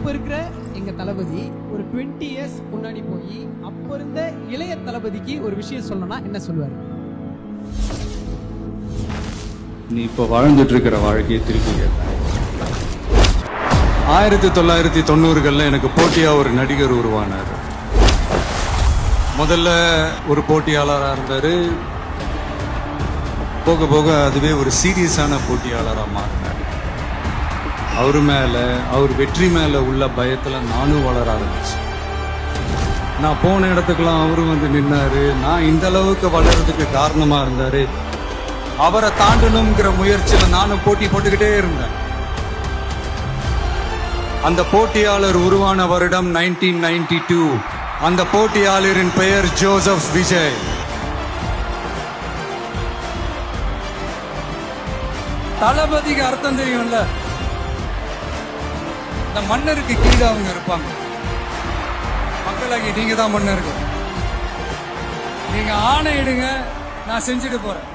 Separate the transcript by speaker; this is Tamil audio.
Speaker 1: இப்ப இருக்கிற எங்க தளபதி ஒரு 20 இயர்ஸ் முன்னாடி போய் அப்ப இருந்த இளைய தளபதிக்கு ஒரு விஷயம் சொல்லணும்னா என்ன சொல்லுவாரு?
Speaker 2: நீ இப்போ வாழ்ந்துட்டு இருக்கிற வாழ்க்கையை திருப்பி கேட்டேன். 1990களில் எனக்கு போட்டியா ஒரு நடிகர் உருவானார். முதல்ல ஒரு போட்டியாளராக இருந்தாரு. போக போக அதுவே ஒரு சீரியஸான போட்டியாளராக மாறினார். அவர் வெற்றி மேல உள்ள பயத்துல நானும் வளர ஆரம்பிச்சேன். நான் போன இடத்துக்கெல்லாம் அவரும் வந்து நின்னாரு. நான் இந்த அளவுக்கு வளர்றதுக்கு காரணமா இருந்தாரு. அவரை தாண்டணுங்கிற முயற்சியில நானும் போட்டி போட்டுக்கிட்டே இருந்தேன். அந்த போட்டியாளர் உருவான வருடம் 1992. அந்த போட்டியாளரின் பெயர் ஜோசப் விஜய். தளபதிக்கு அர்த்தம் தெரியும்ல, இந்த மன்னருக்கு கீழே அவங்க இருப்பாங்க. மக்களாகி நீங்க தான் மன்னர்கள். நீங்க ஆணையிடுங்க, நான் செஞ்சுட்டு போறேன்.